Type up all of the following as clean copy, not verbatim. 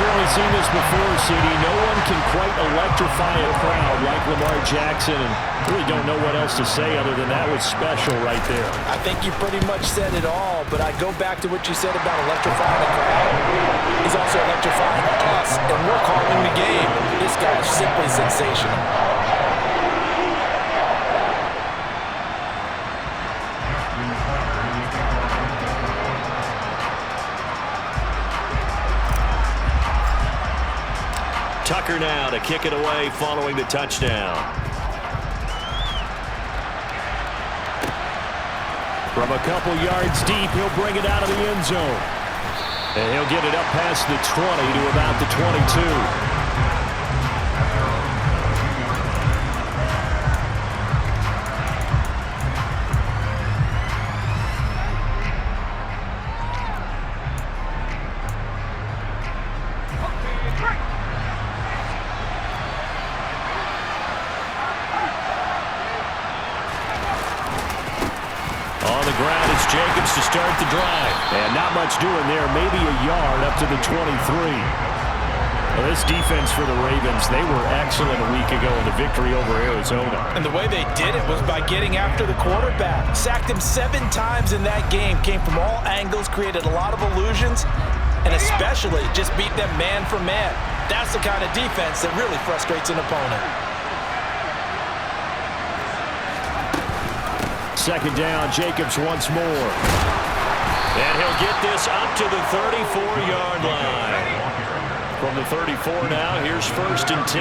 certainly seen this before, CD. No one can quite electrify a crowd like Lamar Jackson, and really don't know what else to say other than that was special right there. I think you pretty much said it all, but I go back to what you said about electrifying the crowd. He's also electrifying us, and we're calling the game. This guy is simply sensational. Tucker now to kick it away following the touchdown. From a couple yards deep, he'll bring it out of the end zone. And he'll get it up past the 20 to about the 22. Jacobs to start the drive. And not much doing there. Maybe a yard up to the 23. Well, this defense for the Ravens, they were excellent a week ago in the victory over Arizona. And the way they did it was by getting after the quarterback. Sacked him 7 times in that game. Came from all angles, created a lot of illusions, and especially just beat them man for man. That's the kind of defense that really frustrates an opponent. Second down, Jacobs once more. And he'll get this up to the 34-yard line. From the 34 now, here's 1st and 10.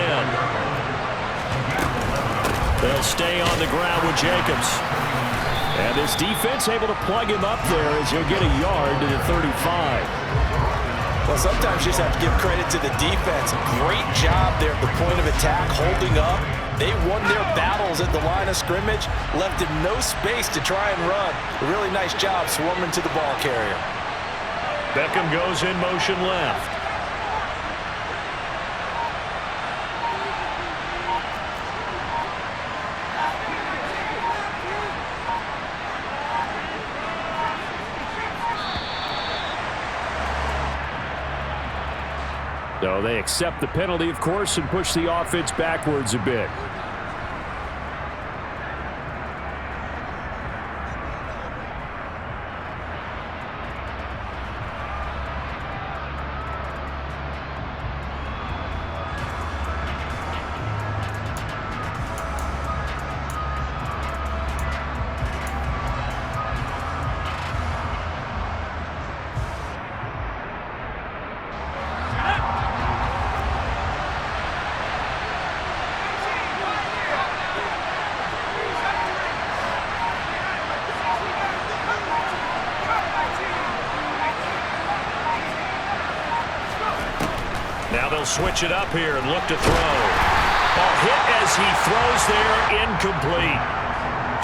They'll stay on the ground with Jacobs. And this defense able to plug him up there as he'll get a yard to the 35. Well, sometimes you just have to give credit to the defense. Great job there at the point of attack, holding up. They won their battles at the line of scrimmage, left him no space to try and run. A really nice job swarming to the ball carrier. Beckham goes in motion left. So they accept the penalty, of course, and push the offense backwards a bit. Now they'll switch it up here and look to throw. Ball hit as he throws there, incomplete.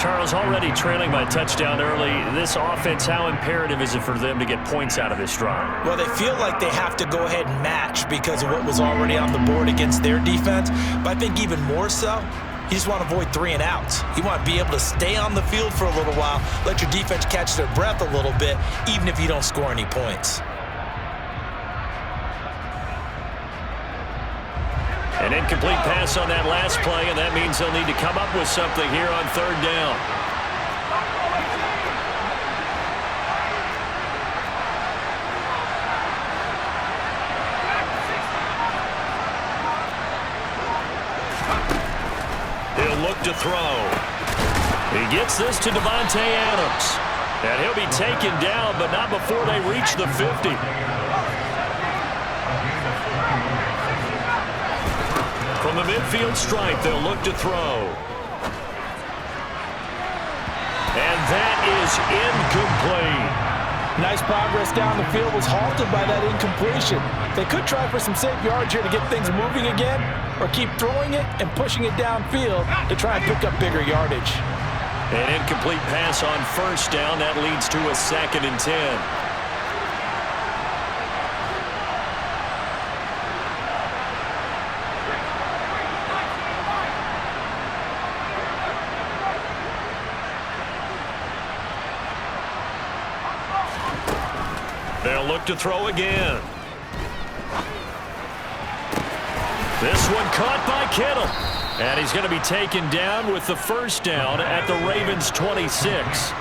Charles, already trailing by a touchdown early. This offense, how imperative is it for them to get points out of this drive? Well, they feel like they have to go ahead and match because of what was already on the board against their defense. But I think even more so, you just want to avoid 3 and outs. You want to be able to stay on the field for a little while, let your defense catch their breath a little bit, even if you don't score any points. An incomplete pass on that last play, and that means they'll need to come up with something here on 3rd down. He'll look to throw. He gets this to Devontae Adams. And he'll be taken down, but not before they reach the 50. From the midfield stripe, they'll look to throw. And that is incomplete. Nice progress down the field, was halted by that incompletion. They could try for some safe yards here to get things moving again, or keep throwing it and pushing it downfield to try and pick up bigger yardage. An incomplete pass on 1st down. That leads to a 2nd and 10. They'll look to throw again. This one caught by Kittle. And he's going to be taken down with the first down at the Ravens' 26.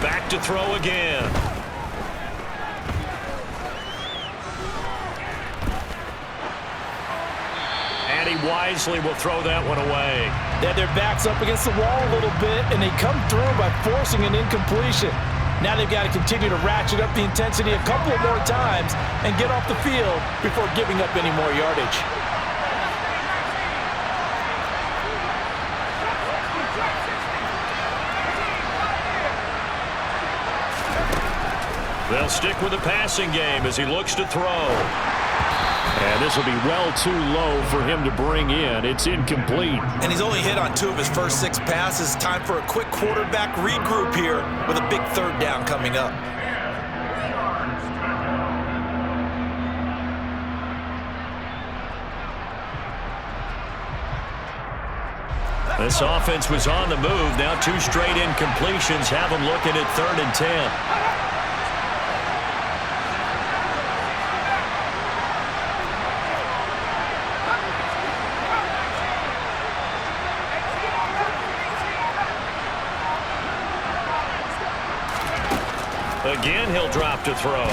Back to throw again. And he wisely will throw that one away. They had their backs up against the wall a little bit, and they come through by forcing an incompletion. Now they've got to continue to ratchet up the intensity a couple of more times and get off the field before giving up any more yardage. They'll stick with the passing game as he looks to throw. And this will be well too low for him to bring in. It's incomplete. And he's only hit on 2 of his first 6 passes. Time for a quick quarterback regroup here with a big third down coming up. This offense was on the move. Now 2 straight incompletions have them looking at 3rd and 10. Again, he'll drop to throw.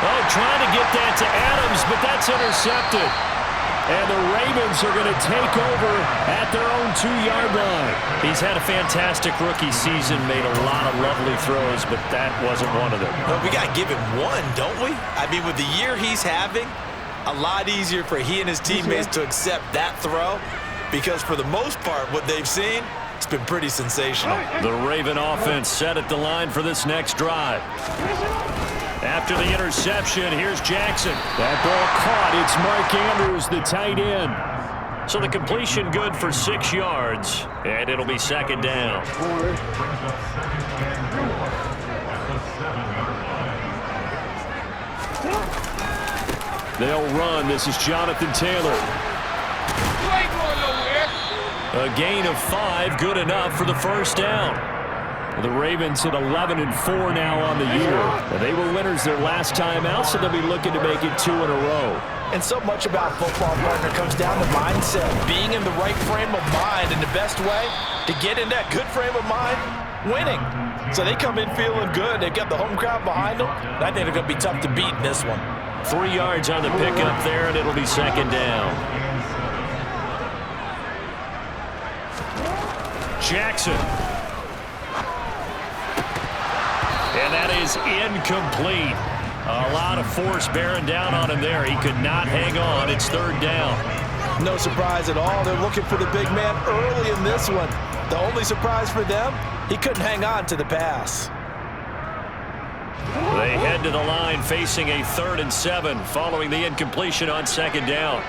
Oh, trying to get that to Adams, but that's intercepted. And the Ravens are going to take over at their own 2-yard line. He's had a fantastic rookie season, made a lot of lovely throws, but that wasn't one of them. Well, we got to give him one, don't we? I mean, with the year he's having, a lot easier for he and his teammates to accept that throw because for the most part, what they've seen, it's been pretty sensational. The Raven offense set at the line for this next drive. After the interception, here's Jackson. That ball caught. It's Mark Andrews, the tight end. So the completion good for 6 yards, and it'll be 2nd down. They'll run. This is Jonathan Taylor. A gain of 5, good enough for the first down. The Ravens hit 11-4 now on the year. They were winners their last time out, so they'll be looking to make it 2 in a row. And so much about football, partner, comes down to mindset. Being in the right frame of mind, and the best way to get in that good frame of mind, winning. So they come in feeling good. They've got the home crowd behind them. And I think they're going to be tough to beat in this one. 3 yards on the pickup there, and it'll be 2nd down. Jackson. And that is incomplete. A lot of force bearing down on him there. He could not hang on. It's 3rd down. No surprise at all. They're looking for the big man early in this one. The only surprise for them, he couldn't hang on to the pass. They head to the line facing a 3rd and 7 following the incompletion on 2nd down.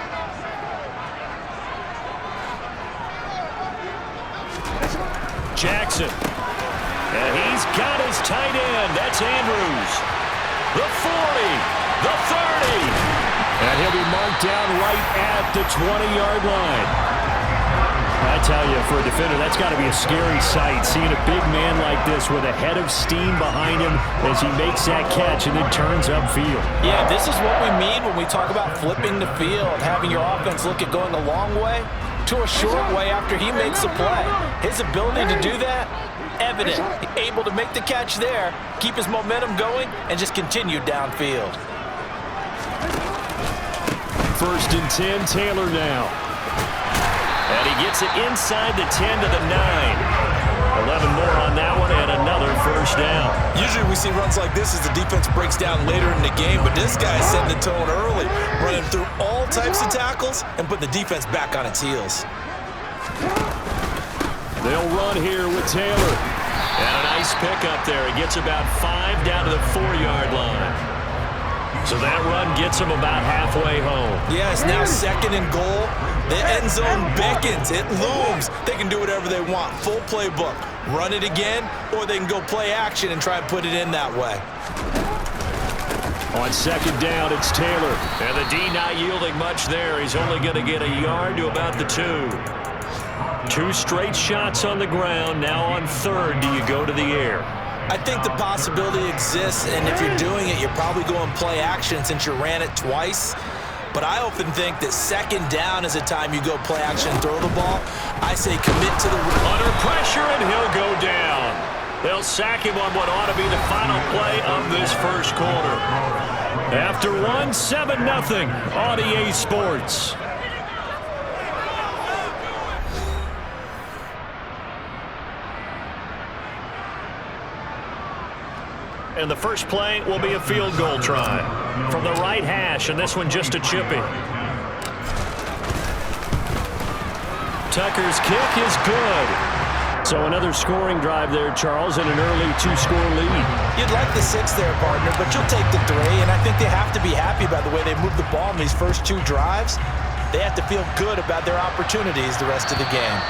Jackson. And he's got his tight end. That's Andrews. The 40. The 30. And he'll be marked down right at the 20-yard line. I tell you, for a defender, that's got to be a scary sight, seeing a big man like this with a head of steam behind him as he makes that catch and then turns upfield. Yeah, this is what we mean when we talk about flipping the field, having your offense look at going a long way to a short way after he makes a play. His ability to do that, evident. Able to make the catch there, keep his momentum going, and just continue downfield. 1st and 10, Taylor now. And he gets it inside the 10 to the 9. 11 more on that one and another first down. Usually we see runs like this as the defense breaks down later in the game, but this guy's setting the tone early, running through all types of tackles and putting the defense back on its heels. They'll run here with Taylor. And a nice pickup there. He gets about 5 down to the 4-yard line. So that run gets him about halfway home. Yes, now 2nd and goal. The end zone beckons. It looms. They can do whatever they want. Full playbook. Run it again, or they can go play action and try and put it in that way. On second down, it's Taylor. And the D not yielding much there. He's only going to get a yard to about the 2. 2 straight shots on the ground. Now on third, do you go to the air? I think the possibility exists, and if you're doing it, you're probably going play action since you ran it twice. But I often think that second down is a time you go play action and throw the ball. I say commit to the... Under pressure, and he'll go down. They'll sack him on what ought to be the final play of this first quarter. After one, 7-0 on EA Sports. And the first play will be a field goal try from the right hash, and this one just a chippy. Tucker's kick is good. So another scoring drive there, Charles, and an early 2-score lead. You'd like the 6 there, partner, but you'll take the 3, and I think they have to be happy by the way they moved the ball in these first 2 drives. They have to feel good about their opportunities the rest of the game.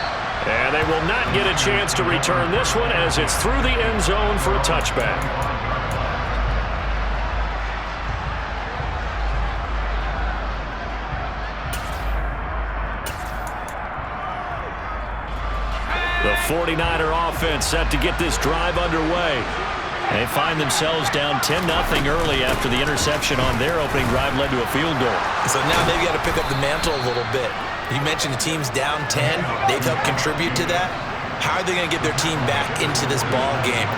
And they will not get a chance to return this one as it's through the end zone for a touchback. The 49er offense set to get this drive underway. They find themselves down 10-0 early after the interception on their opening drive led to a field goal. So now they've got to pick up the mantle a little bit. You mentioned the team's down 10. They've helped contribute to that. How are they going to get their team back into this ball game?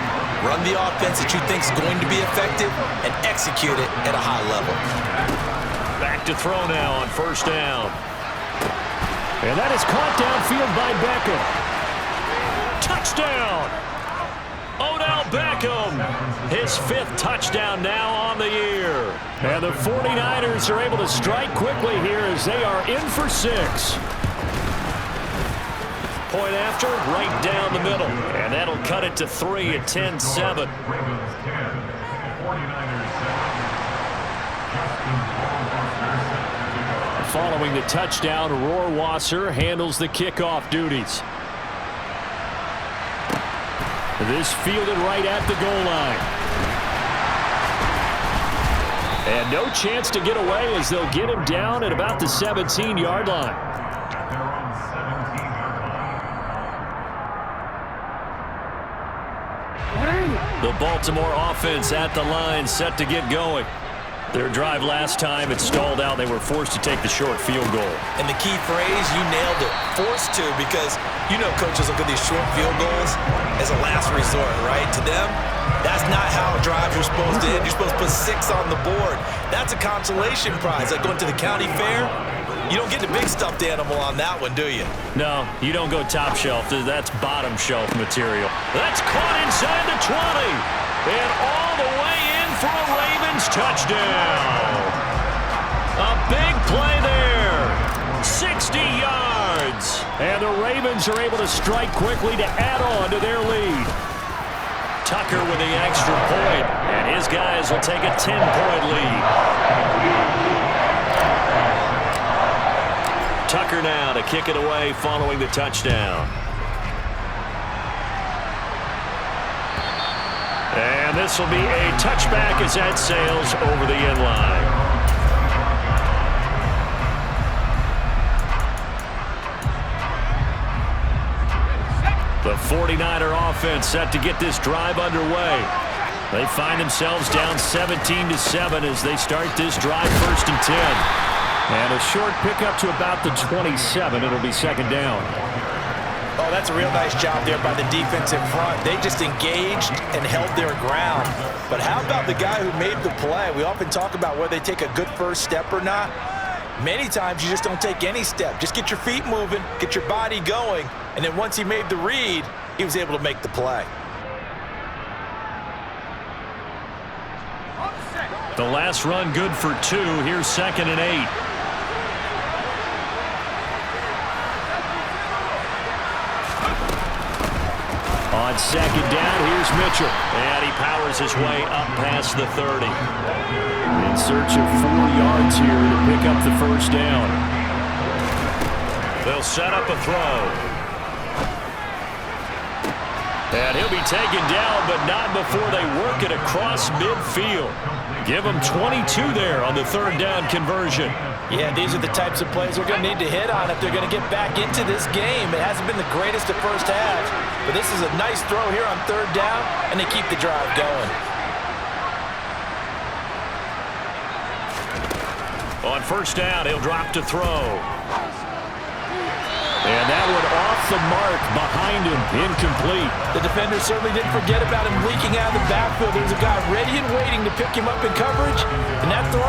Run the offense that you think is going to be effective and execute it at a high level. Back to throw now on first down. And that is caught downfield by Beckham. Touchdown! Odell Beckham, his 5th touchdown now on the year. And the 49ers are able to strike quickly here as they are in for 6. Point after, right down the middle. And that'll cut it to 3 at 10-7. Following the touchdown, Rohrwasser handles the kickoff duties. This fielded right at the goal line. And no chance to get away as they'll get him down at about the 17-yard line. The Baltimore offense at the line set to get going. Their drive last time, it stalled out. They were forced to take the short field goal. And the key phrase, you nailed it, forced to, because you know coaches look at these short field goals as a last resort, right? To them, that's not how drives are supposed to end. You're supposed to put 6 on the board. That's a consolation prize. Like going to the county fair, you don't get the big stuffed animal on that one, do you? No, you don't go top shelf. That's bottom shelf material. That's caught inside the 20. And all the way in for a Ravens touchdown. A big play there. 60 yards. And the Ravens are able to strike quickly to add on to their lead. Tucker with the extra point, and his guys will take a 10-point lead. Tucker now to kick it away following the touchdown. And this will be a touchback as that sails over the end line. The 49er offense set to get this drive underway. They find themselves down 17-7 as they start this drive 1st and 10. And a short pickup to about the 27. It'll be second down. Oh, that's a real nice job there by the defense in front. They just engaged and held their ground. But how about the guy who made the play? We often talk about whether they take a good first step or not. Many times you just don't take any step. Just get your feet moving, get your body going, and then once he made the read, he was able to make the play. The last run good for 2. Here's 2nd and 8. On second down, here's Mitchell. And he powers his way up past the 30. In search of 4 yards here to pick up the first down. They'll set up a throw. And he'll be taken down, but not before they work it across midfield. Give them 22 there on the third down conversion. Yeah, these are the types of plays they're going to need to hit on if they're going to get back into this game. It hasn't been the greatest of first halves, but this is a nice throw here on third down, and they keep the drive going. On first down, he'll drop to throw. And that one off the mark behind him, incomplete. The defender certainly didn't forget about him leaking out of the backfield. There's a guy ready and waiting to pick him up in coverage, and that throw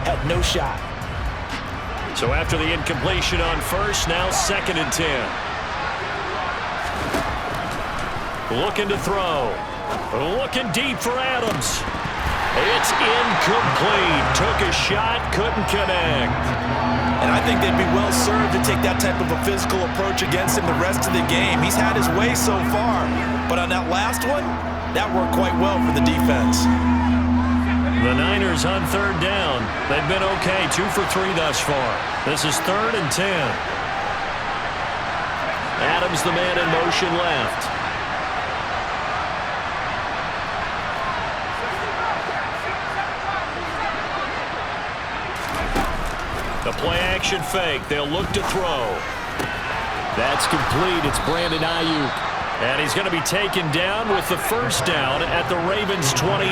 had no shot. So after the incompletion on first, now 2nd and 10. Looking to throw. Looking deep for Adams. It's incomplete. Took a shot, couldn't connect. And I think they'd be well served to take that type of a physical approach against him the rest of the game. He's had his way so far, but on that last one, that worked quite well for the defense. The Niners on third down. They've been okay, 2 for 3 thus far. This is 3rd and 10. Adams, the man in motion left. The play-action fake. They'll look to throw. That's complete. It's Brandon Ayuk. And he's going to be taken down with the first down at the Ravens' 28.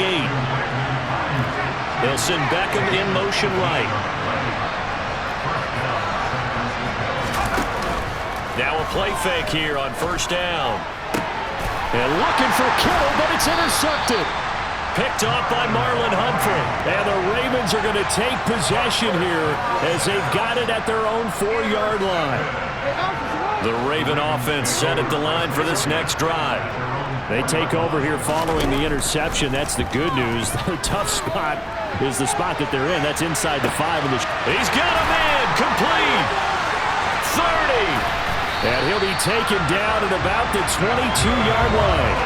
They'll send Beckham in motion right. Now a play fake here on first down. And looking for Kittle, but it's intercepted. Picked off by Marlon Humphrey. And the Ravens are going to take possession here as they've got it at their own 4-yard line. The Raven offense set at the line for this next drive. They take over here following the interception. That's the good news. The tough spot is the spot that they're in. That's inside the 5. He's got a man. Complete. 30. And he'll be taken down at about the 22-yard line.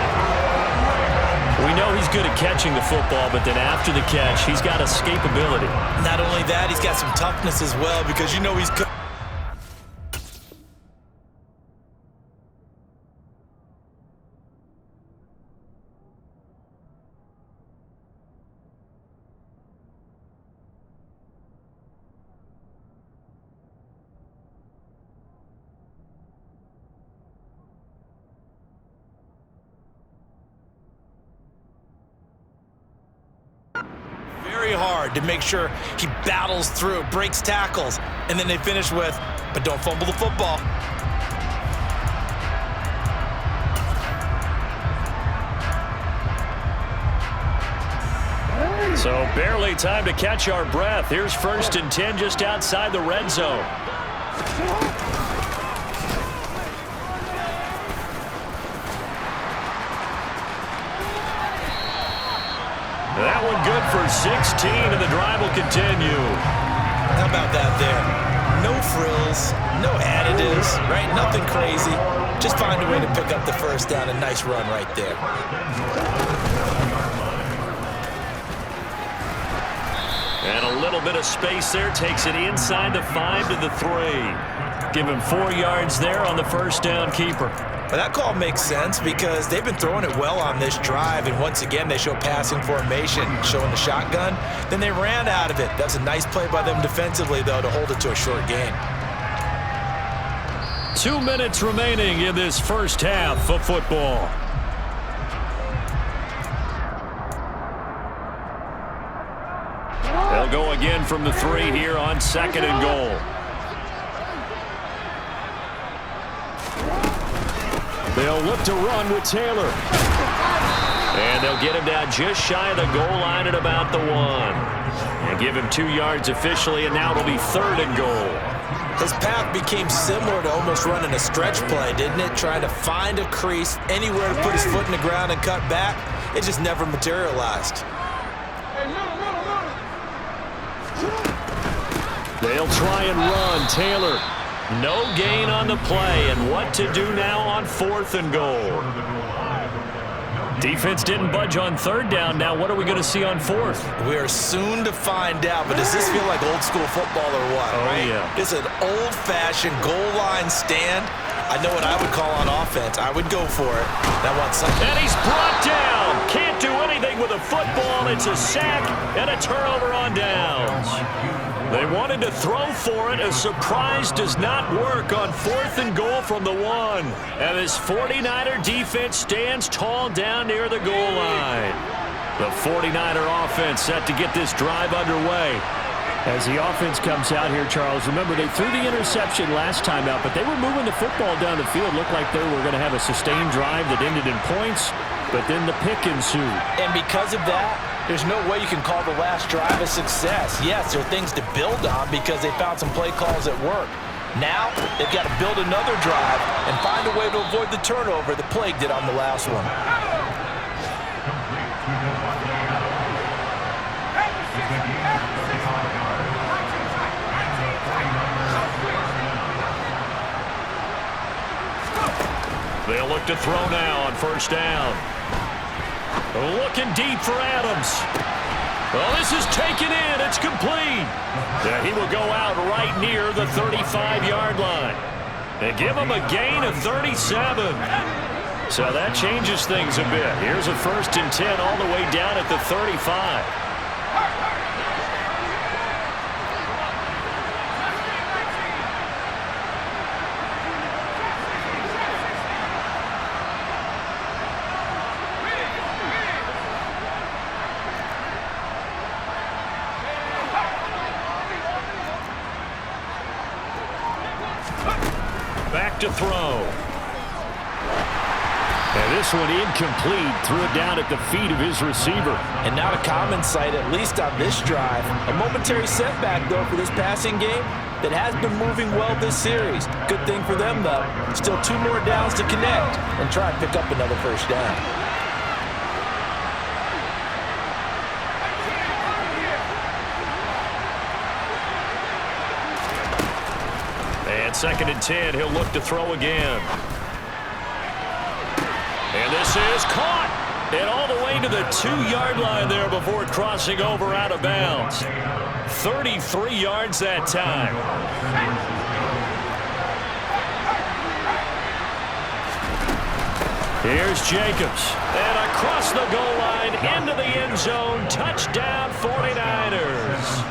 We know he's good at catching the football, but then after the catch, he's got escapability. Not only that, he's got some toughness as well, because you know he's good. Hard to make sure he battles through, breaks tackles, and then they finish with, but don't fumble the football. So barely time to catch our breath. Here's 1st and 10 just outside the red zone. That one good for 16, and the drive will continue. How about that there? No frills, no additives, right? Nothing crazy. Just find a way to pick up the first down. A nice run right there. And a little bit of space there. Takes it inside the 5 to the 3. Give him 4 yards there on the first down keeper. But that call makes sense because they've been throwing it well on this drive, and once again they show passing formation, showing the shotgun. Then they ran out of it. That's a nice play by them defensively, though, to hold it to a short gain. 2 minutes remaining in this first half of football. They'll go again from the 3 here on 2nd and goal. They'll look to run with Taylor. And they'll get him down just shy of the goal line at about the 1. And give him 2 yards officially, and now it'll be 3rd and goal. His path became similar to almost running a stretch play, didn't it? Trying to find a crease, anywhere to put his foot in the ground and cut back. It just never materialized. They'll try and run. Taylor. No gain on the play, and what to do now on 4th and goal. Defense didn't budge on 3rd down. Now what are we going to see on 4th? We are soon to find out, but does this feel like old school football or what? Oh, right? Yeah. It's an old-fashioned goal line stand, I know what I would call on offense. I would go for it. That one second. And he's brought down. Can't do anything with a football. It's a sack and a turnover on downs. They wanted to throw for it. A surprise does not work on 4th and goal from the 1. And this 49er defense stands tall down near the goal line. The 49er offense set to get this drive underway. As the offense comes out here, Charles, remember they threw the interception last time out, but they were moving the football down the field. Looked like they were going to have a sustained drive that ended in points, but then the pick ensued. And because of that, there's no way you can call the last drive a success. Yes, there are things to build on because they found some play calls at work. Now, they've got to build another drive and find a way to avoid the turnover the Plague did on the last one. They'll look to throw now on 1st down. Looking deep for Adams. Well, this is taken in. It's complete. Yeah, he will go out right near the 35-yard line. They give him a gain of 37. So that changes things a bit. Here's a 1st and 10 all the way down at the 35. Back to throw. And this one incomplete. Threw it down at the feet of his receiver. And not a common sight, at least on this drive. A momentary setback, though, for this passing game that has been moving well this series. Good thing for them, though. Still 2 more downs to connect and try and pick up another 1st down. And 2nd and 10, he'll look to throw again. And this is caught. And all the way to the 2-yard line there before crossing over out of bounds. 33 yards that time. Here's Jacobs. And across the goal line into the end zone. Touchdown 49ers.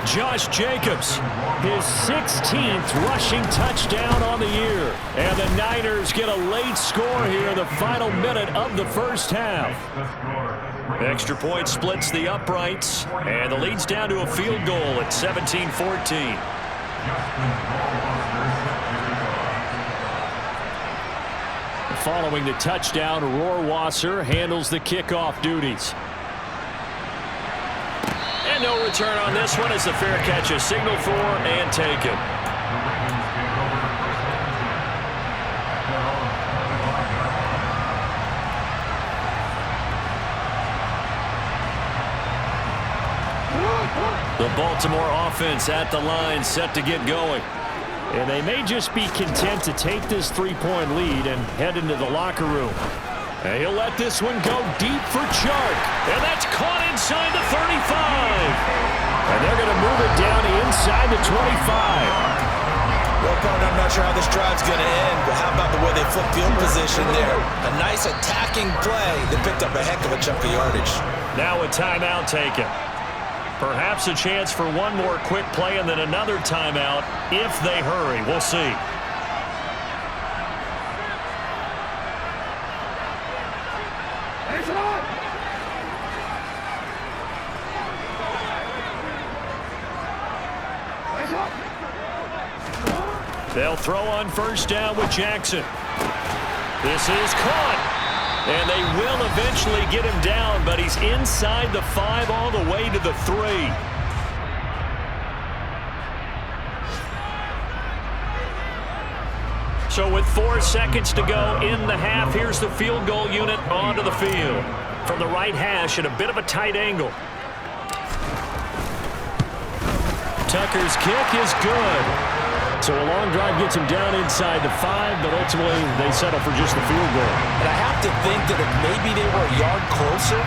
Josh Jacobs, his 16th rushing touchdown on the year. And the Niners get a late score here in the final minute of the 1st half. Extra point splits the uprights, and the lead's down to a field goal at 17-14. Following the touchdown, Rohrwasser handles the kickoff duties. And no return on this one as the fair catch is signaled for and taken. The Baltimore offense at the line set to get going. And they may just be content to take this 3-point lead and head into the locker room. And he'll let this one go deep for Chark. And that's caught inside the 35. And they're going to move it down inside the 25. Well, partner, I'm not sure how this drive's going to end, but how about the way they flip field position there? A nice attacking play that picked up a heck of a chunk of yardage. Now a timeout taken. Perhaps a chance for one more quick play and then another timeout if they hurry. We'll see. They'll throw on 1st down with Jackson. This is caught. And they will eventually get him down, but he's inside the 5 all the way to the 3. So with 4 seconds to go in the half, here's the field goal unit onto the field. From the right hash at a bit of a tight angle. Tucker's kick is good. So a long drive gets him down inside the 5, but ultimately they settle for just the field goal. And I have to think that if maybe they were a yard closer,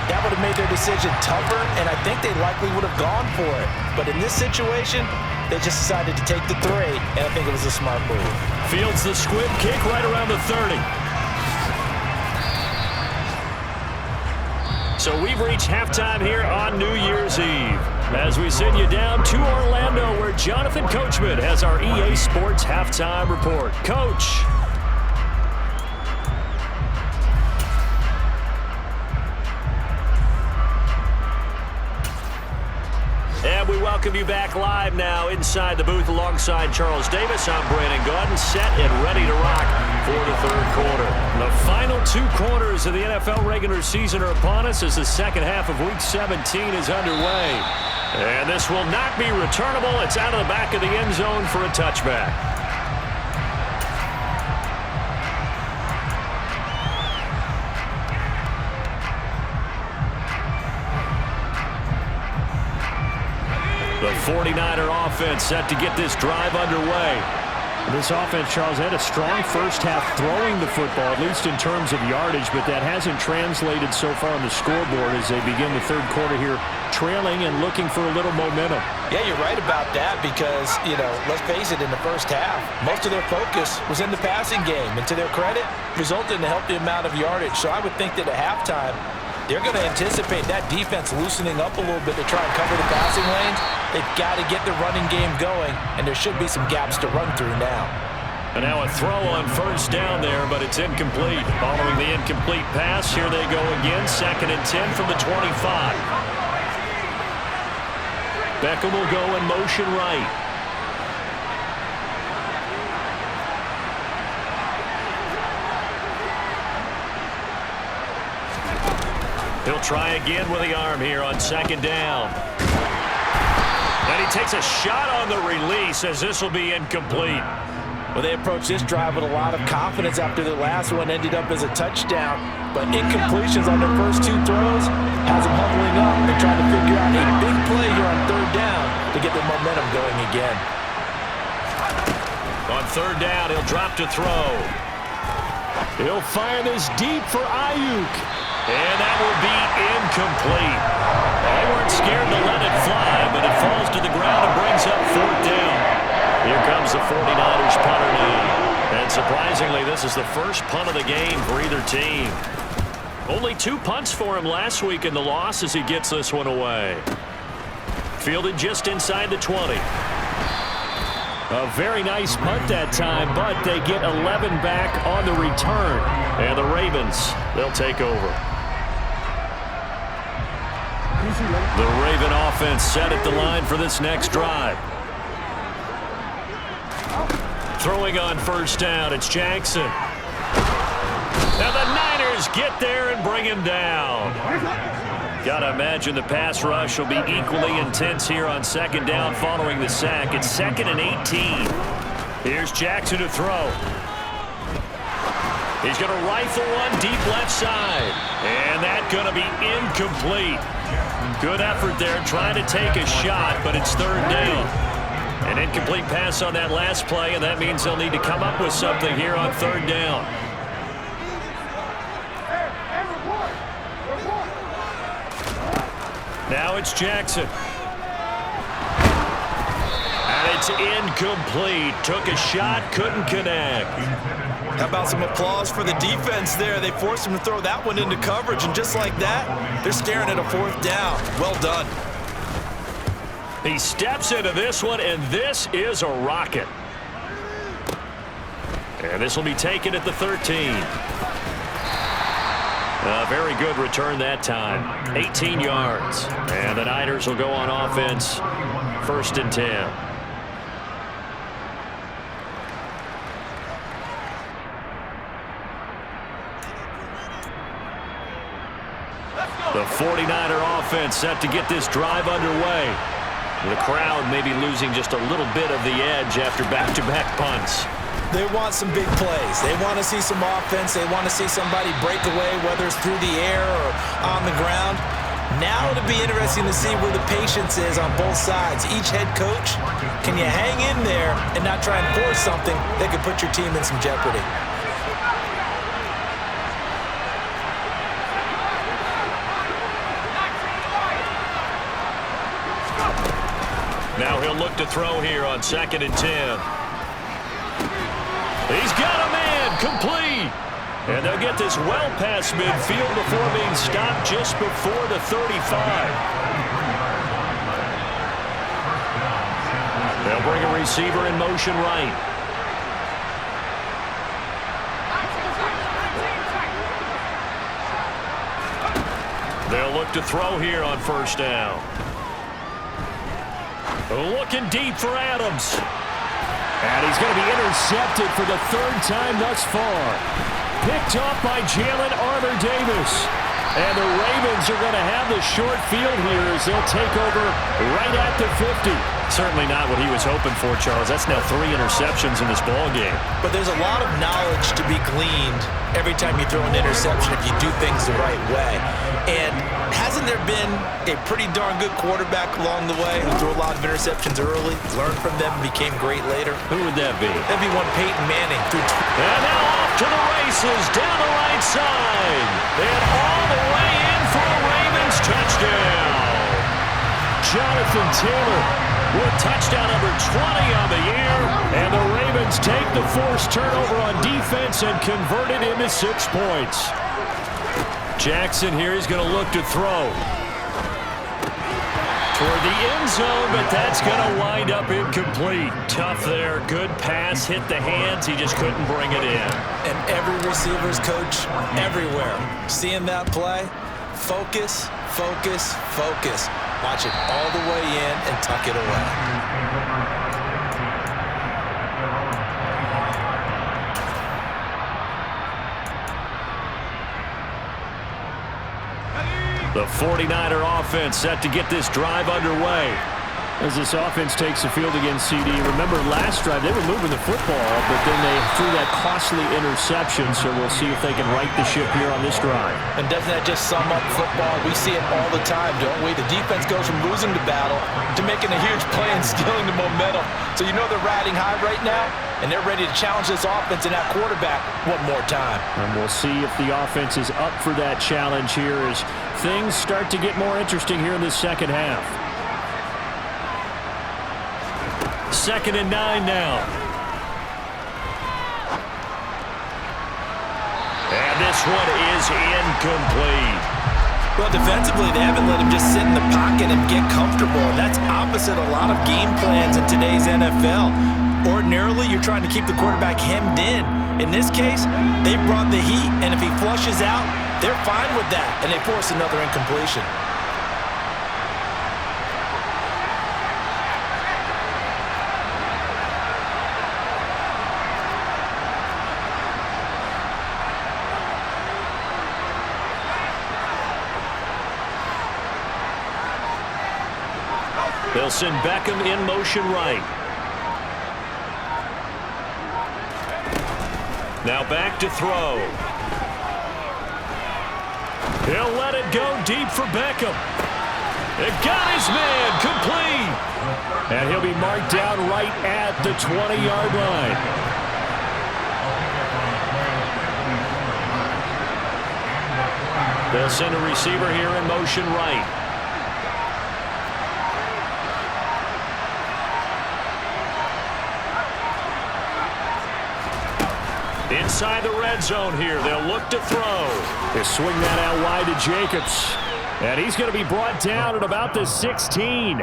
that That would have made their decision tougher, and I think they likely would have gone for it. But in this situation, they just decided to take the 3, and I think it was a smart move. Fields the squib kick right around the 30. So we've reached halftime here on New Year's Eve as we send you down to Orlando where Jonathan Coachman has our EA Sports Halftime Report. Coach. And we welcome you back live now inside the booth alongside Charles Davis. I'm Brandon Gaudin, set and ready to rock for the third quarter. The final 2 quarters of the NFL regular season are upon us as the second half of Week 17 is underway. And this will not be returnable. It's out of the back of the end zone for a touchback. The 49er offense set to get this drive underway. This offense, Charles, had a strong first half throwing the football, at least in terms of yardage, but that hasn't translated so far on the scoreboard as they begin the third quarter here, trailing and looking for a little momentum. Yeah, you're right about that because, let's face it, in the first half, most of their focus was in the passing game. And to their credit, resulted in a healthy amount of yardage. So I would think that at halftime, they're going to anticipate that defense loosening up a little bit to try and cover the passing lanes. They've got to get the running game going, and there should be some gaps to run through now. And now a throw on first down there, but it's incomplete. Following the incomplete pass, here they go again. 2nd and 10 from the 25. Beckham will go in motion right. He'll try again with the arm here on 2nd down. And he takes a shot on the release as this will be incomplete. Well, they approached this drive with a lot of confidence after the last one ended up as a touchdown. But incompletions on their first 2 throws has them huddling up and trying to figure out a big play here on 3rd down to get their momentum going again. On 3rd down, he'll drop to throw. He'll fire this deep for Ayuk. And that will be incomplete. They weren't scared to let it fly, but it falls to the ground and brings up 4th down. Here comes the 49ers punter now. And surprisingly, this is the first punt of the game for either team. Only 2 punts for him last week in the loss as he gets this one away. Fielded just inside the 20. A very nice punt that time, but they get 11 back on the return. And the Ravens, they'll take over. The Raven offense set at the line for this next drive. Throwing on first down, it's Jackson. Now the Niners get there and bring him down. Gotta imagine the pass rush will be equally intense here on 2nd down following the sack. It's 2nd and 18. Here's Jackson to throw. He's going to rifle one deep left side. And that's going to be incomplete. Good effort there trying to take a shot, but it's 3rd down. An incomplete pass on that last play, and that means they'll need to come up with something here on 3rd down. Now it's Jackson. And it's incomplete. Took a shot, couldn't connect. How about some applause for the defense there? They forced him to throw that one into coverage, and just like that, they're staring at a 4th down. Well done. He steps into this one, and this is a rocket. And this will be taken at the 13. A very good return that time. 18 yards. And the Niners will go on offense. 1st and 10. The 49er offense set to get this drive underway. The crowd may be losing just a little bit of the edge after back-to-back punts. They want some big plays. They want to see some offense. They want to see somebody break away, whether it's through the air or on the ground. Now it'll be interesting to see where the patience is on both sides. Each head coach, can you hang in there and not try and force something that could put your team in some jeopardy? Now he'll look to throw here on 2nd and 10. He's got a man, complete. And they'll get this well past midfield before being stopped just before the 35. They'll bring a receiver in motion right. They'll look to throw here on 1st down. Looking deep for Adams. And he's going to be intercepted for the 3rd time thus far. Picked off by Jalen Armour-Davis. And the Ravens are going to have the short field here as they'll take over right at the 50. Certainly not what he was hoping for, Charles. That's now 3 interceptions in this ball game. But there's a lot of knowledge to be gleaned every time you throw an interception if you do things the right way. And hasn't there been a pretty darn good quarterback along the way who threw a lot of interceptions early, learned from them, and became great later? Who would that be? That'd be one Peyton Manning. And now off to the races down the right side. And all the way in for a Ravens touchdown. Jonathan Taylor with touchdown number 20 on the year. And the Ravens take the forced turnover on defense and convert it into 6 points. Jackson here is going to look to throw. Toward the end zone, but that's going to wind up incomplete. Tough there. Good pass. Hit the hands. He just couldn't bring it in. And every receiver's coach everywhere. Seeing that play, focus, focus, focus. Watch it all the way in and tuck it away. The 49er offense set to get this drive underway. As this offense takes the field against CD. Remember last drive they were moving the football, but then they threw that costly interception, so we'll see if they can right the ship here on this drive. And doesn't that just sum up football? We see it all the time, don't we? The defense goes from losing the battle to making a huge play and stealing the momentum. So you know they're riding high right now, and they're ready to challenge this offense and that quarterback one more time. And we'll see if the offense is up for that challenge here as things start to get more interesting here in the second half. 2nd and 9 now. And this one is incomplete. Well, defensively, they haven't let him just sit in the pocket and get comfortable. And that's opposite a lot of game plans in today's NFL. Ordinarily, you're trying to keep the quarterback hemmed in. In this case, they brought the heat, and if he flushes out, they're fine with that, and they force another incompletion. They'll send Beckham in motion right. Now back to throw. He'll let it go deep for Beckham. It got his man complete. And he'll be marked down right at the 20-yard line. They'll send a receiver here in motion right. Inside the red zone here. They'll look to throw. They swing that out wide to Jacobs. And he's going to be brought down at about the 16.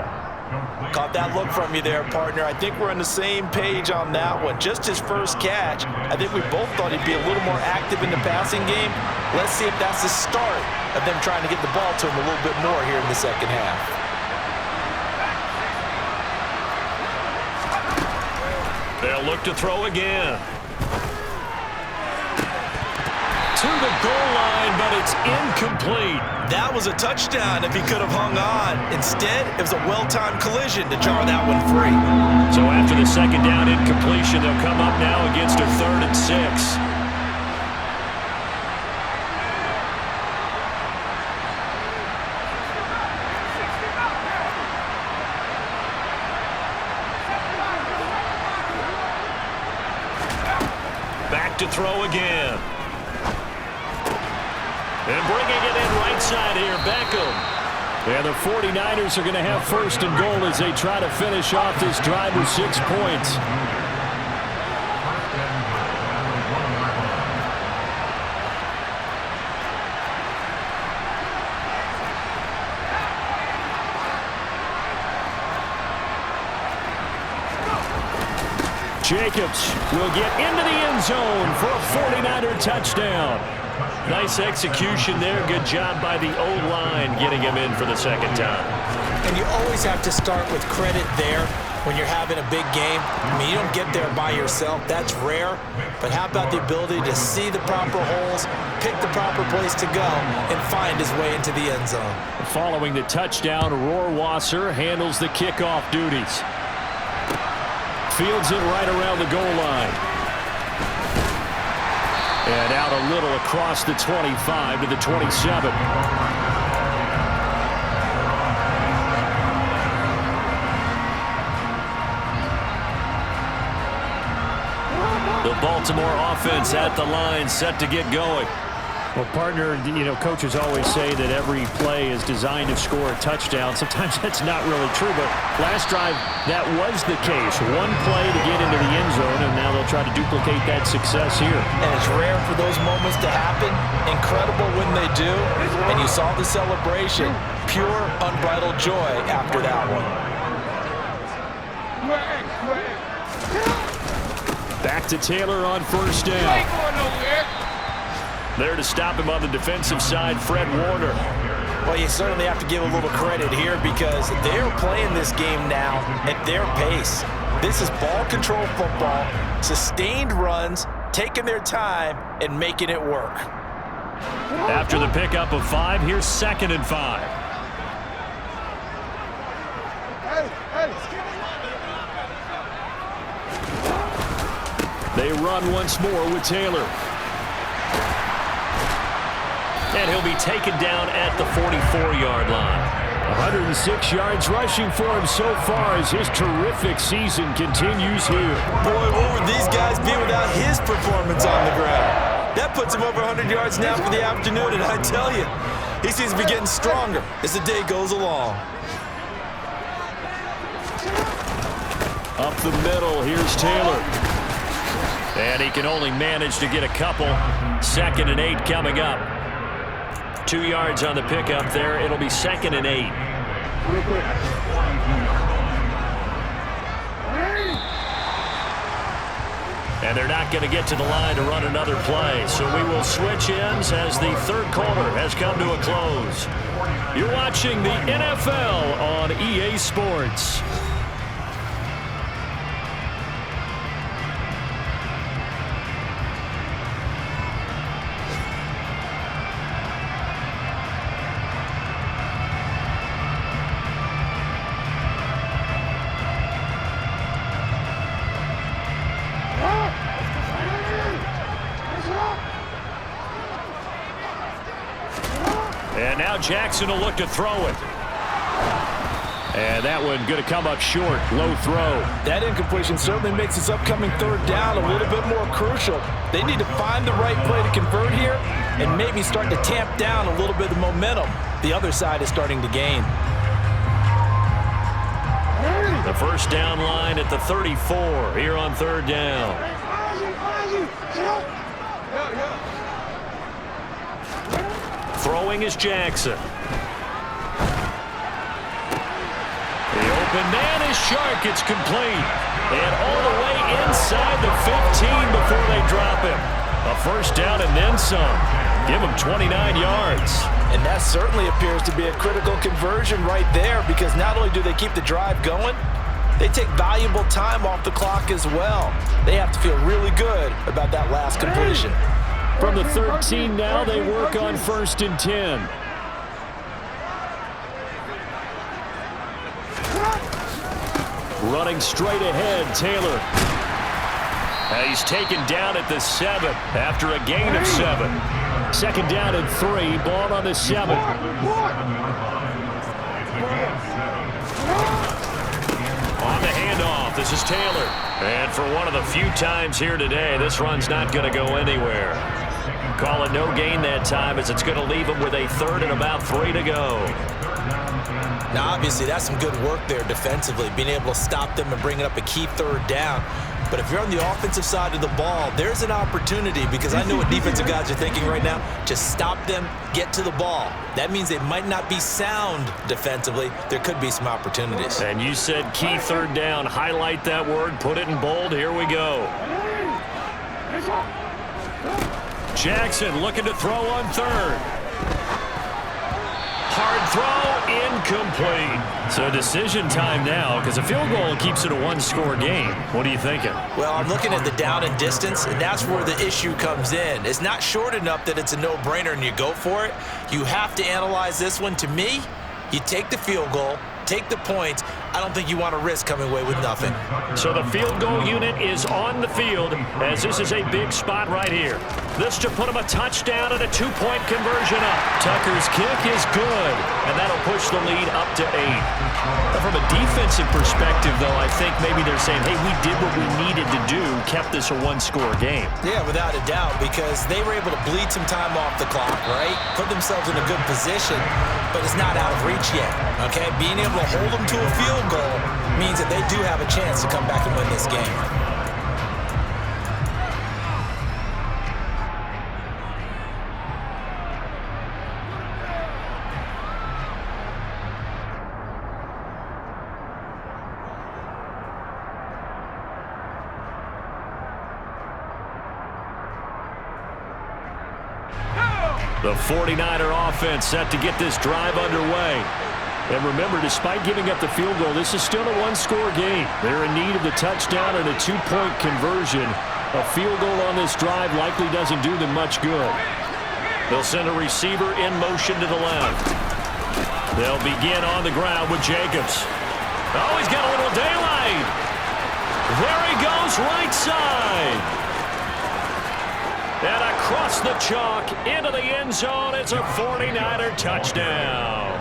Caught that look from you there, partner. I think we're on the same page on that one. Just his first catch. I think we both thought he'd be a little more active in the passing game. Let's see if that's the start of them trying to get the ball to him a little bit more here in the second half. They'll look to throw again. To the goal line, but it's incomplete. That was a touchdown if he could have hung on. Instead, it was a well-timed collision to jar that one free. So after the second down incompletion, they'll come up now against a 3rd and 6. Back to throw again. And bringing it in right side here, Beckham. And the 49ers are going to have first and goal as they try to finish off this drive with 6 points. Jacobs will get into the end zone for a 49er touchdown. Nice execution there. Good job by the O-line getting him in for the second time. And you always have to start with credit there when you're having a big game. I mean, you don't get there by yourself. That's rare. But how about the ability to see the proper holes, pick the proper place to go, and find his way into the end zone? Following the touchdown, Rohrwasser handles the kickoff duties. Fields it right around the goal line. And out a little across the 25 to the 27. The Baltimore offense at the line, set to get going. Well, partner, coaches always say that every play is designed to score a touchdown. Sometimes that's not really true, but last drive, that was the case. One play to get into the end zone, and now they'll try to duplicate that success here. And it's rare for those moments to happen. Incredible when they do. And you saw the celebration. Pure, unbridled joy after that one. Back to Taylor on first down. There to stop him on the defensive side, Fred Warner. Well, you certainly have to give a little credit here because they're playing this game now at their pace. This is ball control football, sustained runs, taking their time, and making it work. After the pickup of 5, here's 2nd and 5. They run once more with Taylor. And he'll be taken down at the 44-yard line. 106 yards rushing for him so far as his terrific season continues here. Boy, what would these guys be without his performance on the ground? That puts him over 100 yards now for the afternoon, and I tell you, he seems to be getting stronger as the day goes along. Up the middle, here's Taylor. And he can only manage to get a couple. 2nd and 8 coming up. 2 yards on the pickup there. It'll be 2nd and 8. And they're not going to get to the line to run another play. So we will switch ends as the third quarter has come to a close. You're watching the NFL on EA Sports. And now Jackson will look to throw it. And that one going to come up short. Low throw. That incompletion certainly makes this upcoming third down a little bit more crucial. They need to find the right play to convert here and maybe start to tamp down a little bit of momentum. The other side is starting to gain. The first down line at the 34 here on third down. Throwing is Jackson. The open man is Shark. It's complete. And all the way inside the 15 before they drop him. A first down and then some. Give him 29 yards. And that certainly appears to be a critical conversion right there because not only do they keep the drive going, they take valuable time off the clock as well. They have to feel really good about that last completion. From the 13 now, they work on 1st and 10. Running straight ahead, Taylor. He's taken down at the 7 after a gain of 7. 2nd down and 3, ball on the 7. On the handoff, this is Taylor. And for one of the few times here today, this run's not going to go anywhere. Call it no gain that time as it's going to leave him with a 3rd and about 3 to go. Now, obviously, that's some good work there defensively, being able to stop them and bringing up a key third down. But if you're on the offensive side of the ball, there's an opportunity, because I know what defensive guys are thinking right now. Just stop them, get to the ball. That means they might not be sound defensively. There could be some opportunities. And you said key third down. Highlight that word, put it in bold. Here we go. Jackson looking to throw on third. Hard throw, incomplete. So decision time now, because a field goal keeps it a one-score game. What are you thinking? Well, I'm looking at the down and distance, and that's where the issue comes in. It's not short enough that it's a no-brainer and you go for it. You have to analyze this one. To me, you take the field goal, take the points. I don't think you want to risk coming away with nothing. So the field goal unit is on the field, as this is a big spot right here. This to put him a touchdown and a two-point conversion up. Tucker's kick is good, and that'll push the lead up to 8. From a defensive perspective, though, I think maybe they're saying, hey, we did what we needed to do, kept this a one-score game. Yeah, without a doubt, because they were able to bleed some time off the clock, right? Put themselves in a good position, but it's not out of reach yet, okay? Being able to hold them to a field goal means that they do have a chance to come back and win this game. The 49er offense set to get this drive underway. And remember, despite giving up the field goal, this is still a one-score game. They're in need of the touchdown and a two-point conversion. A field goal on this drive likely doesn't do them much good. They'll send a receiver in motion to the left. They'll begin on the ground with Jacobs. Oh, he's got a little daylight. There he goes, right side. And across the chalk into the end zone, it's a 49er touchdown.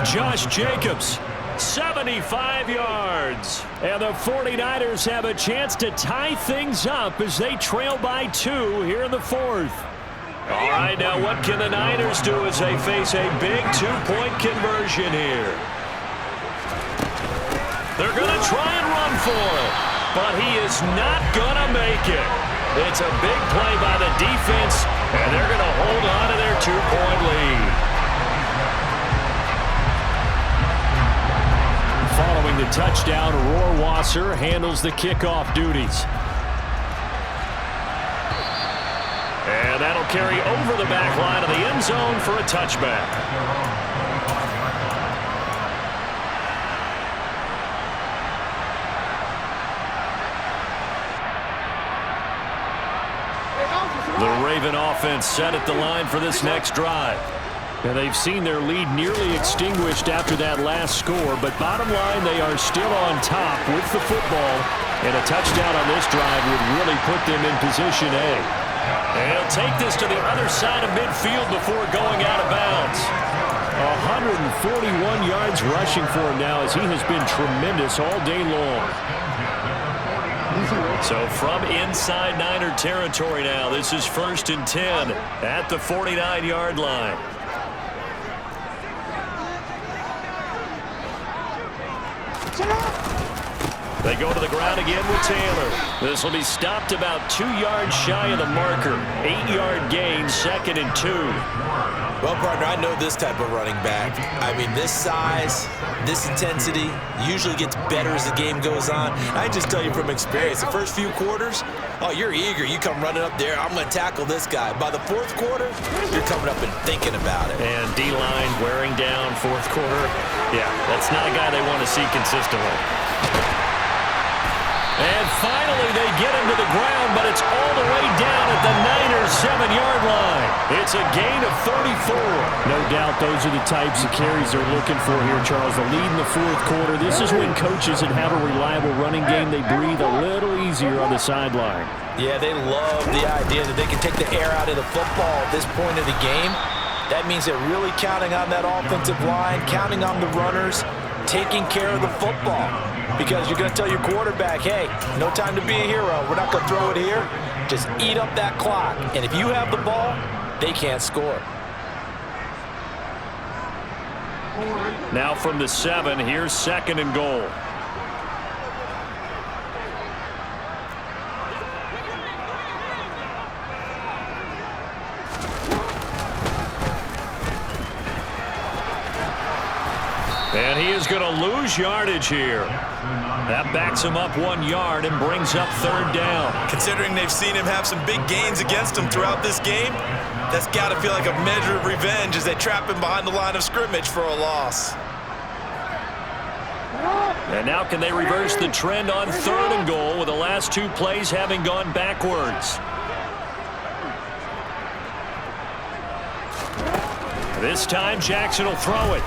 Josh Jacobs, 75 yards. And the 49ers have a chance to tie things up as they trail by 2 here in the 4th. All right, now what can the Niners do as they face a big two-point conversion here? They're going to try and run for it, but he is not going to make it. It's a big play by the defense, and they're going to hold on to their two-point lead. Following the touchdown, Rohrwasser handles the kickoff duties. And that'll carry over the back line of the end zone for a touchback. The Raven offense set at the line for this next drive. And they've seen their lead nearly extinguished after that last score, but bottom line, they are still on top with the football, and a touchdown on this drive would really put them in position A. And he'll take this to the other side of midfield before going out of bounds. 141 yards rushing for him now, as he has been tremendous all day long. So from inside Niner territory now, this is 1st and 10 at the 49-yard line. They go to the ground again with Taylor. This will be stopped about 2 yards shy of the marker. 8-yard gain, 2nd and 2. Well, partner, I know this type of running back. I mean, this size, this intensity usually gets better as the game goes on. I just tell you from experience, the first few quarters, oh, you're eager. You come running up there, I'm going to tackle this guy. By the 4th quarter, you're coming up and thinking about it. And D-line wearing down 4th quarter. Yeah, that's not a guy they want to see consistently. And finally, they get him to the ground, but it's all the way down at the Niners' 7-yard line. It's a gain of 34. No doubt those are the types of carries they're looking for here, Charles. The lead in the 4th quarter. This is when coaches that have a reliable running game, they breathe a little easier on the sideline. Yeah, they love the idea that they can take the air out of the football at this point of the game. That means they're really counting on that offensive line, counting on the runners, taking care of the football. Because you're going to tell your quarterback, hey, no time to be a hero. We're not going to throw it here. Just eat up that clock. And if you have the ball, they can't score. Now from the 7, here's 2nd and goal. And he is going to lose yardage here. That backs him up 1 yard and brings up 3rd down. Considering they've seen him have some big gains against him throughout this game, that's got to feel like a measure of revenge as they trap him behind the line of scrimmage for a loss. And now can they reverse the trend on 3rd and goal with the last 2 plays having gone backwards? This time Jackson will throw it.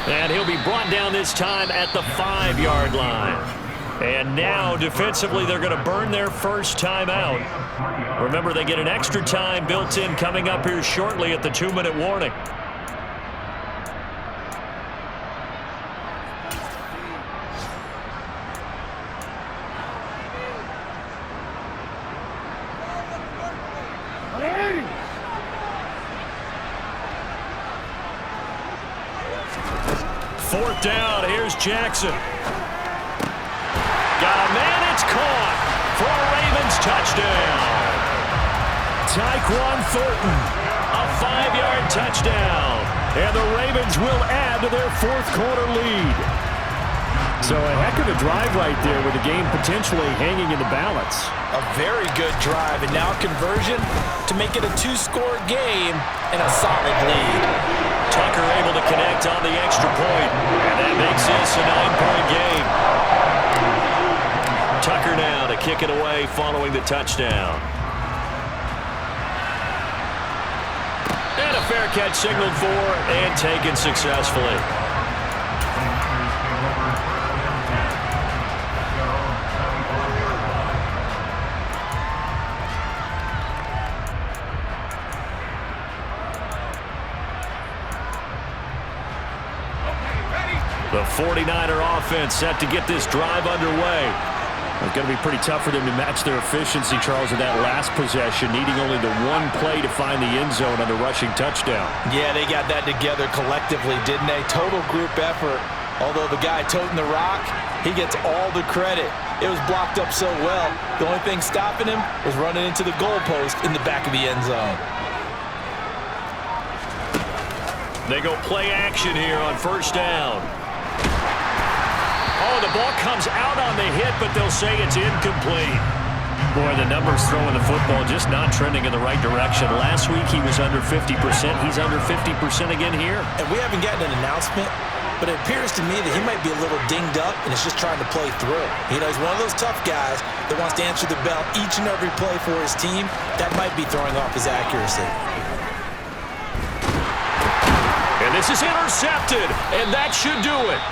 And he'll be brought down this time at the 5-yard line. And now defensively they're going to burn their first time out. Remember, they get an extra time built in coming up here shortly at the 2-minute warning. Fourth down, here's Jackson. Got a man, it's caught for a Ravens touchdown. Tyquan Thornton, a 5-yard touchdown. And the Ravens will add to their 4th quarter lead. So a heck of a drive right there with the game potentially hanging in the balance. A very good drive, and now conversion to make it a 2-score game and a solid lead. Tucker able to connect on the extra point, and that makes this a 9-point game. Tucker now to kick it away following the touchdown. And a fair catch signaled for and taken successfully. The 49er offense set to get this drive underway. It's going to be pretty tough for them to match their efficiency, Charles, in that last possession, needing only the 1 play to find the end zone on the rushing touchdown. Yeah, they got that together collectively, didn't they? Total group effort. Although the guy toting the rock, he gets all the credit. It was blocked up so well. The only thing stopping him was running into the goalpost in the back of the end zone. They go play action here on 1st down. Oh, the ball comes out on the hit, but they'll say it's incomplete. Boy, the numbers throwing the football just not trending in the right direction. Last week he was under 50%. He's under 50% again here. And we haven't gotten an announcement, but it appears to me that he might be a little dinged up and is just trying to play through. You know, he's one of those tough guys that wants to answer the bell each and every play for his team. That might be throwing off his accuracy. And this is intercepted, and that should do it.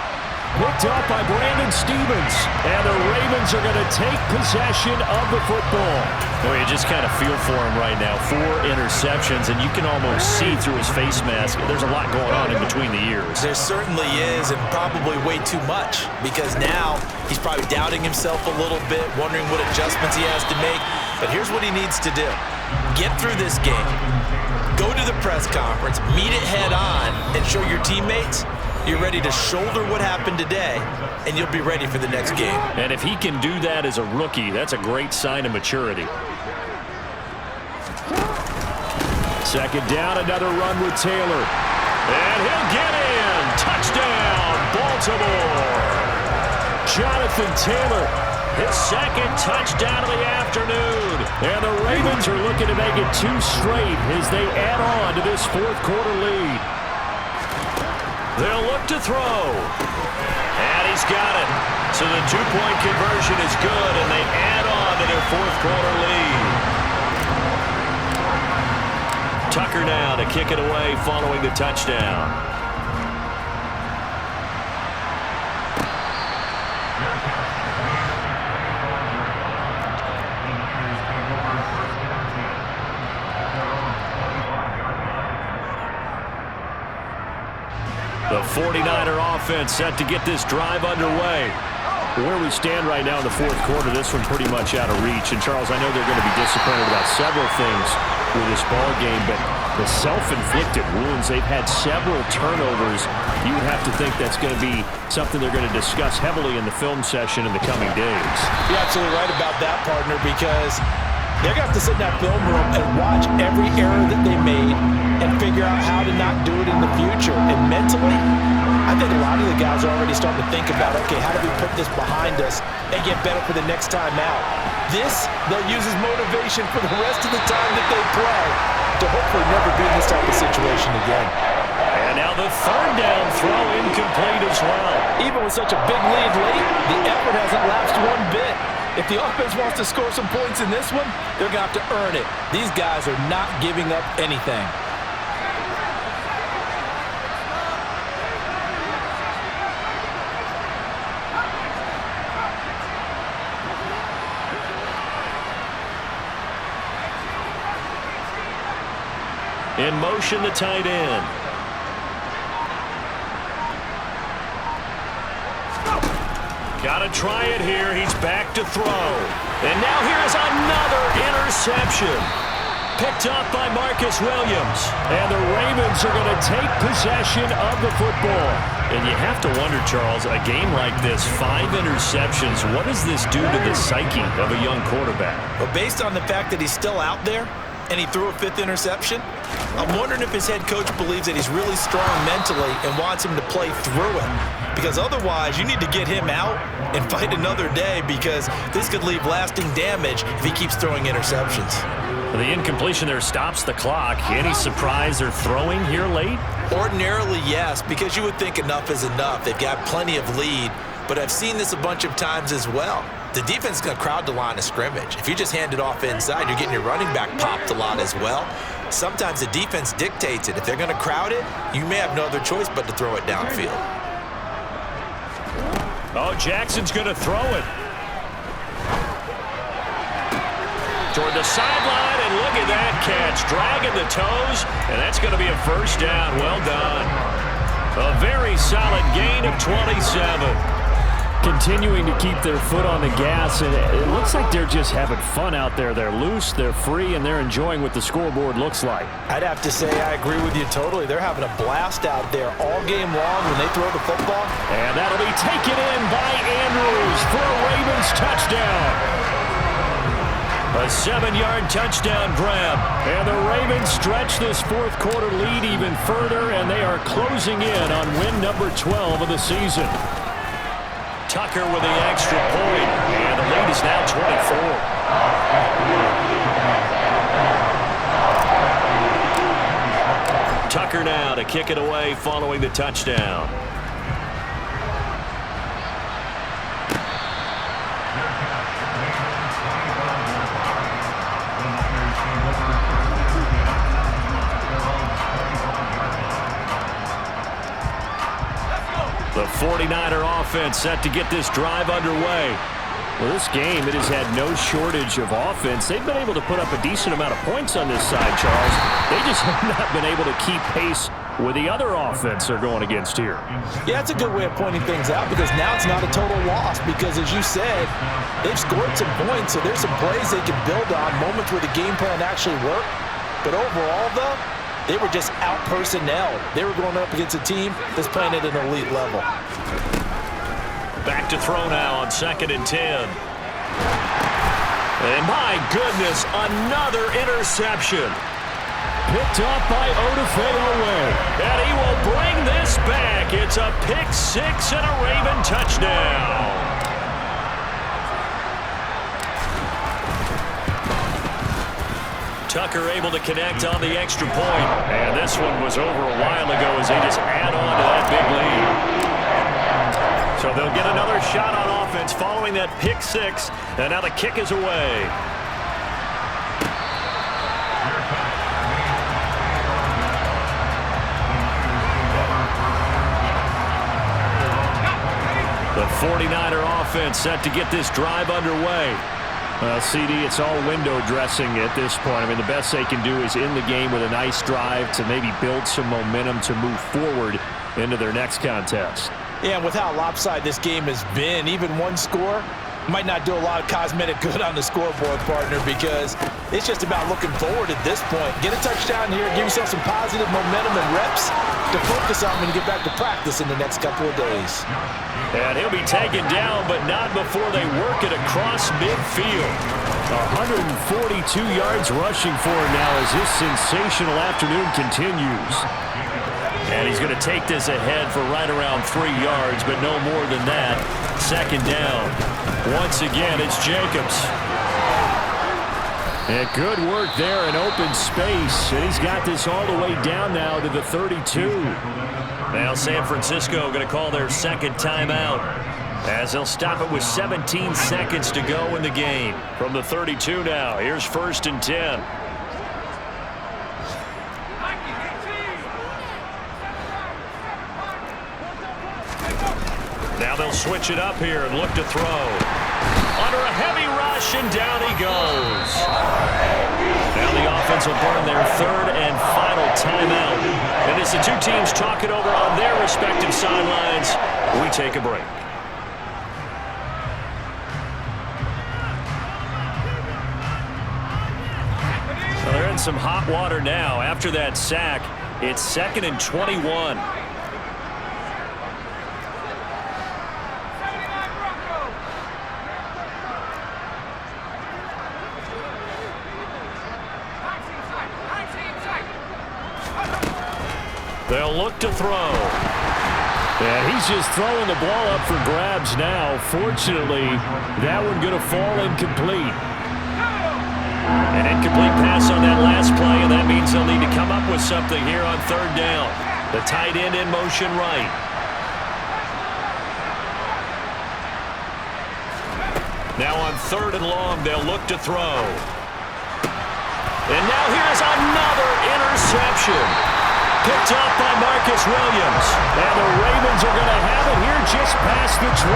Picked up by Brandon Stevens. And the Ravens are going to take possession of the football. Boy, you just kind of feel for him right now. 4 interceptions, and you can almost see through his face mask. There's a lot going on in between the ears. There certainly is, and probably way too much, because now he's probably doubting himself a little bit, wondering what adjustments he has to make. But here's what he needs to do. Get through this game. Go to the press conference, meet it head on, and show your teammates you're ready to shoulder what happened today, and you'll be ready for the next game. And if he can do that as a rookie, that's a great sign of maturity. 2nd down, another run with Taylor. And he'll get in. Touchdown, Baltimore. Jonathan Taylor, his 2nd touchdown of the afternoon. And the Ravens are looking to make it 2 straight as they add on to this 4th quarter lead. They'll look to throw. And he's got it. So the 2-point conversion is good, and they add on to their 4th quarter lead. Tucker now to kick it away following the touchdown. The 49er offense set to get this drive underway. Where we stand right now in the 4th quarter, this one pretty much out of reach. And, Charles, I know they're going to be disappointed about several things with this ball game, but The self-inflicted wounds, they've had several turnovers. You would have to think that's going to be something they're going to discuss heavily in the film session in the coming days. You're absolutely right about that, partner, because they're going to have to sit in that film room and watch every error that they made and figure out how to not do it in the future. And mentally, I think a lot of the guys are already starting to think about, okay, how do we put this behind us and get better for the next time out? This, they'll use as motivation for the rest of the time that they play to hopefully never be in this type of situation again. And now the third down throw incomplete as well. Even with such a big lead late, the effort hasn't lapsed one bit. If the offense wants to score some points in this one, they're going to have to earn it. These guys are not giving up anything. In motion, the tight end. Got to try it here. He's back to throw. And now here's another interception. Picked up by Marcus Williams. And the Ravens are going to take possession of the football. And you have to wonder, Charles, a game like this, 5 interceptions, what does this do to the psyche of a young quarterback? Well, based on the fact that he's still out there and he threw a 5th interception, I'm wondering if his head coach believes that he's really strong mentally and wants him to play through it. Because otherwise, you need to get him out and fight another day, because this could leave lasting damage if he keeps throwing interceptions. The incompletion there stops the clock. Any surprise they're throwing here late? Ordinarily, yes, because you would think enough is enough. They've got plenty of lead, but I've seen this a bunch of times as well. The defense is going to crowd the line of scrimmage. If you just hand it off inside, you're getting your running back popped a lot as well. Sometimes the defense dictates it. If they're going to crowd it, you may have no other choice but to throw it downfield. Oh, Jackson's going to throw it. Toward the sideline, and look at that catch. Dragging the toes, and that's going to be a first down. Well done. A very solid gain of 27. Continuing to keep their foot on the gas, and it looks like they're just having fun out there. They're loose, they're free, and they're enjoying what the scoreboard looks like. I'd have to say I agree with you totally. They're having a blast out there all game long when they throw the football. And that'll be taken in by Andrews for a Ravens touchdown. A 7-yard touchdown grab. And the Ravens stretch this fourth quarter lead even further, and they are closing in on win number 12 of the season. Tucker with the extra point, and the lead is now 24. Tucker now to kick it away following the touchdown. The 49er offense set to get this drive underway. Well, this game, it has had no shortage of offense. They've been able to put up a decent amount of points on this side, Charles. They just have not been able to keep pace with the other offense they're going against here. Yeah, that's a good way of pointing things out, because now it's not a total loss, because as you said, they've scored some points, so there's some plays they can build on, moments where the game plan actually worked. But overall, though, they were just out-personnel. They were going up against a team that's playing at an elite level. Back to throw now on 2nd and 10. And my goodness, another interception. Picked up by Odafe-Oweh. And he will bring this back. It's a pick 6 and a Raven touchdown. Tucker able to connect on the extra point. And this one was over a while ago as they just add on to that big lead. So they'll get another shot on offense following that pick 6. And now the kick is away. The 49er offense set to get this drive underway. Well, CD, it's all window dressing at this point. I mean, the best they can do is end the game with a nice drive to maybe build some momentum to move forward into their next contest. Yeah, and with how lopsided this game has been, even one score Might not do a lot of cosmetic good on the scoreboard, partner, because it's just about looking forward at this point. Get a touchdown here, give yourself some positive momentum and reps to focus on when you get back to practice in the next couple of days. And he'll be taken down, but not before they work it across midfield. 142 yards rushing for him now as this sensational afternoon continues. And he's going to take this ahead for right around 3 yards, but no more than that. Second down. Once again, it's Jacobs. And good work there in open space. And he's got this all the way down now to the 32. Now San Francisco going to call their second timeout, as they'll stop it with 17 seconds to go in the game. From the 32 now, here's 1st and 10. Now they'll switch it up here and look to throw. Under a heavy rush, and down he goes. Now the offense will burn their 3rd and final timeout. And as the two teams talk it over on their respective sidelines, we take a break. Well, they're in some hot water now. After that sack, it's 2nd and 21. They'll look to throw. And he's just throwing the ball up for grabs now. Fortunately, that one going to fall incomplete. An incomplete pass on that last play, and that means they'll need to come up with something here on 3rd down. The tight end in motion right. Now on 3rd and long, they'll look to throw. And now here's another interception. Picked up by Marcus Williams. And the Ravens are going to have it here just past the 25.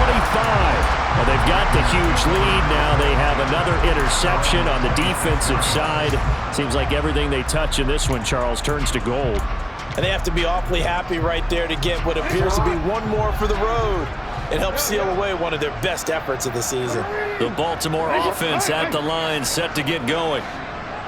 Well, they've got the huge lead. Now they have another interception on the defensive side. Seems like everything they touch in this one, Charles, turns to gold. And they have to be awfully happy right there to get what appears to be one more for the road. It helps seal away one of their best efforts of the season. The Baltimore offense at the line, set to get going.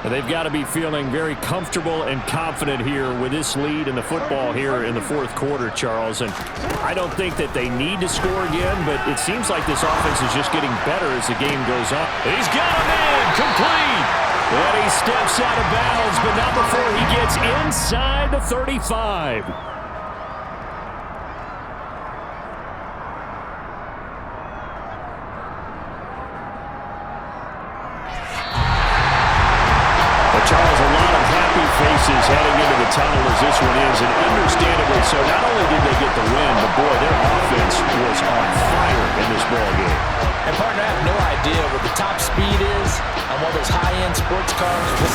They've got to be feeling very comfortable and confident here with this lead in the football here in the 4th quarter, Charles. And I don't think that they need to score again, but it seems like this offense is just getting better as the game goes on. He's got a man, complete. And he steps out of bounds, but not before he gets inside the 35. Charles, a lot of happy faces heading into the tunnel as this one is, and understandably so. Not only did they get the win, but boy, their offense was on fire in this ball game. And partner, I have no idea what the top speed is on one of those high-end sports cars.